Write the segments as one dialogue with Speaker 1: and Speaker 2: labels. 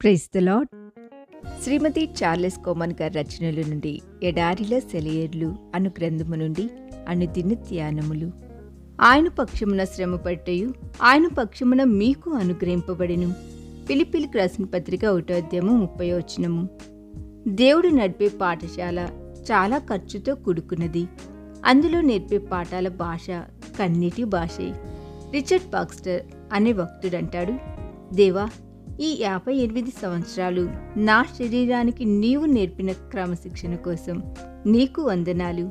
Speaker 1: Praise the Lord. Shrimati Charles Cowman గారి రచనల నుండి ఎడారిలో సెలయేర్లు అను గ్రంథము నుండి అనుదిన ధ్యానములు. ఆయన పక్షమున శ్రమపట్టయు ఆయన పక్షమున మీకు అనుగ్రహింపబడెను. ఫిలిప్పీలకు రాసిన పత్రిక 1వ అధ్యాయము 30వ వచనము. దేవుడు నడిపే పాఠశాల చాలా ఖర్చుతో కూడుకున్నది. అందులో నేర్పే పాఠాల భాష కన్నీటి భాషే. రిచర్డ్ బాక్స్టర్ అనే భక్తుడంటాడు, దేవా, ఈ 58 సంవత్సరాలు నా శరీరానికి నీవు నేర్పిన క్రమశిక్షణ కోసం నీకు వందనాలు.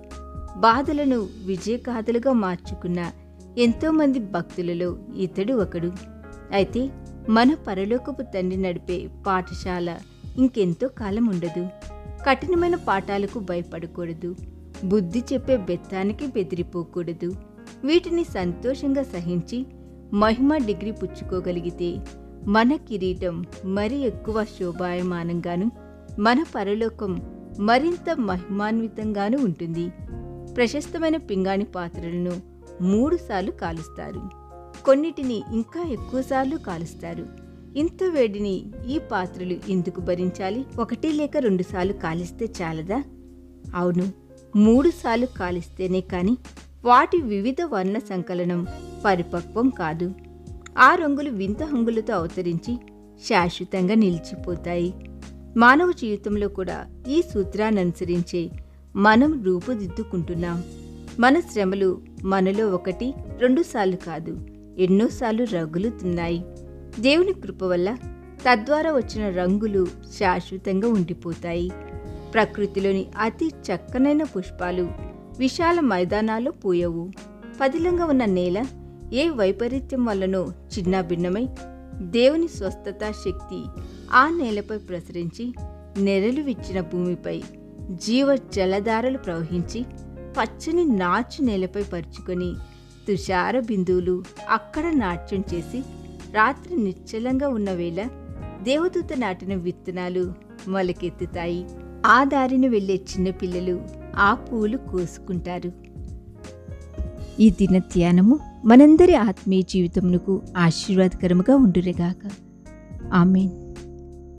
Speaker 1: బాధలను విజయగాథలుగా మార్చుకున్న ఎంతోమంది భక్తులలో ఇతడు ఒకడు. అయితే మన పరలోకపు తండ్రి నడిపే పాఠశాల ఇంకెంతో కాలం ఉండదు. కఠినమైన పాఠాలకు భయపడకూడదు. బుద్ధి చెప్పే బెత్తానికి బెదిరిపోకూడదు. వీటిని సంతోషంగా సహించి మహిమ డిగ్రీ పుచ్చుకోగలిగితే మన కిరీటం మరి ఎక్కువ శోభాయమానంగాను, మన పరలోకం మరింత మహిమాన్వితంగాను ఉంటుంది. ప్రశస్తమైన పింగాణి పాత్రలను 3 సార్లు కాలుస్తారు. కొన్నిటిని ఇంకా ఎక్కువసార్లు కాలుస్తారు. ఇంత వేడిని ఈ పాత్రలు ఎందుకు భరించాలి? 1 లేక 2 సార్లు కాలిస్తే చాలదా? అవును, 3 సార్లు కాలిస్తేనే కాని వాటి వివిధ వర్ణ సంకలనం పరిపక్వం కాదు. ఆ రంగులు వింత హంగులతో అవతరించి శాశ్వతంగా నిలిచిపోతాయి. మానవ జీవితంలో కూడా ఈ సూత్రాన్ని అనుసరించే మనం రూపుదిద్దుకుంటున్నాం. మన శ్రమలు మనలో 1-2 సార్లు కాదు, ఎన్నోసార్లు రగులుతున్నాయి. దేవుని కృప వల్ల తద్వారా వచ్చిన రంగులు శాశ్వతంగా ఉండిపోతాయి. ప్రకృతిలోని అతి చక్కనైన పుష్పాలు విశాల మైదానాల్లో పూయవు. పదిలంగా ఉన్న నేల ఏ వైపరీత్యం వల్లనో చిన్నాభిన్నమై దేవుని స్వస్థత శక్తి ఆ నేలపై ప్రసరించి నెరలు విచ్చిన భూమిపై జీవ జలధారలు ప్రవహించి పచ్చని నాచు నేలపై పరుచుకొని తుషార బిందువులు అక్కడ నాట్యం చేసి రాత్రి నిశ్చలంగా ఉన్న వేళ దేవదూత నాటిన విత్తనాలు మొలకెత్తుతాయి. ఆ దారిని వెళ్లే చిన్నపిల్లలు ఆ పూలు కోసుకుంటారు. ఈ దిన ధ్యానము మనందరి ఆత్మీయ జీవితమునకు ఆశీర్వాదకరముగా ఉండునుగాక. ఆమేన్.